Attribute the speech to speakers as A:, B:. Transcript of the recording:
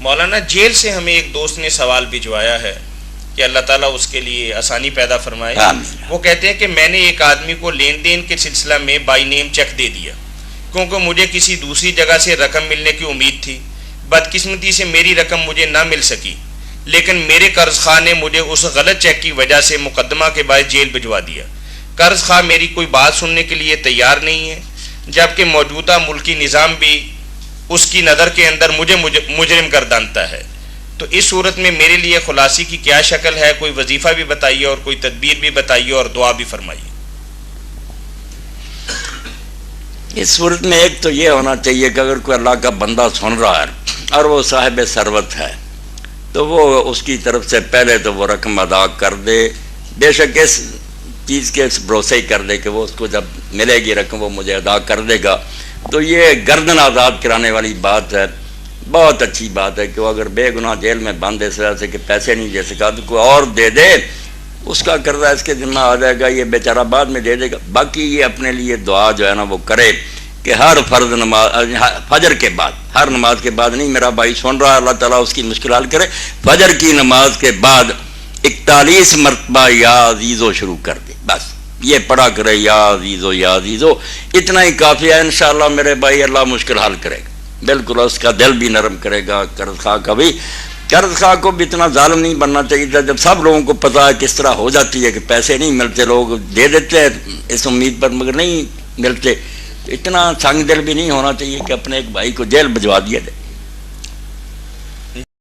A: مولانا jail سے ہمیں ایک دوست نے سوال بھجوایا ہے کہ اللہ تعالیٰ اس کے لیے آسانی پیدا فرمائے. وہ کہتے ہیں کہ میں نے ایک آدمی کو لین دین کے سلسلہ میں بائی نیم چیک دے دیا کیونکہ مجھے کسی دوسری جگہ سے رقم ملنے کی امید تھی. بدقسمتی سے میری رقم مجھے نہ مل سکی، لیکن میرے قرض خواہ نے مجھے اس غلط چیک کی وجہ سے مقدمہ کے باعث جیل بھجوا دیا. قرض خواہ میری کوئی بات سننے کے لیے تیار نہیں ہے، جبکہ موجودہ ملکی نظام بھی اس کی نظر کے اندر مجھے مجرم گردانتا ہے. تو اس صورت میں میرے لیے خلاصی کی کیا شکل ہے؟ کوئی وظیفہ بھی بتائیے اور کوئی تدبیر بھی بتائیے اور دعا بھی فرمائیے.
B: اس صورت میں ایک تو یہ ہونا چاہیے کہ اگر کوئی اللہ کا بندہ سن رہا ہے اور وہ صاحب ثروت ہے تو وہ اس کی طرف سے پہلے تو وہ رقم ادا کر دے. بے شک اس چیز کے بھروسے ہی کر دے کہ وہ اس کو جب ملے گی رقم وہ مجھے ادا کر دے گا. تو یہ گردن آزاد کرانے والی بات ہے. بہت اچھی بات ہے کہ وہ اگر بے گناہ جیل میں بند اس وجہ سے کہ پیسے نہیں دے سکا تو کوئی اور دے دے، اس کا قرضہ اس کے ذمہ آ جائے گا، یہ بیچارہ بعد میں دے دے گا. باقی یہ اپنے لیے دعا جو ہے نا وہ کرے کہ ہر فرض نماز فجر کے بعد، ہر نماز کے بعد نہیں، میرا بھائی سن رہا ہے، اللہ تعالیٰ اس کی مشکل حل کرے. فجر کی نماز کے بعد 41 مرتبہ یا عزیزو شروع کر دے. بس یہ پڑھا کرے یا عزیزو یا عزیزو، اتنا ہی کافی ہے. انشاءاللہ میرے بھائی اللہ مشکل حل کرے گا، بالکل اس کا دل بھی نرم کرے گا. قرض خواہ کا بھی، قرض خواہ کو بھی اتنا ظالم نہیں بننا چاہیے تھا. جب سب لوگوں کو پتہ ہے کس طرح ہو جاتی ہے کہ پیسے نہیں ملتے، لوگ دے دیتے ہیں اس امید پر مگر نہیں ملتے، اتنا سنگ دل بھی نہیں ہونا چاہیے کہ اپنے ایک بھائی کو جیل بھجوا دیا جائے.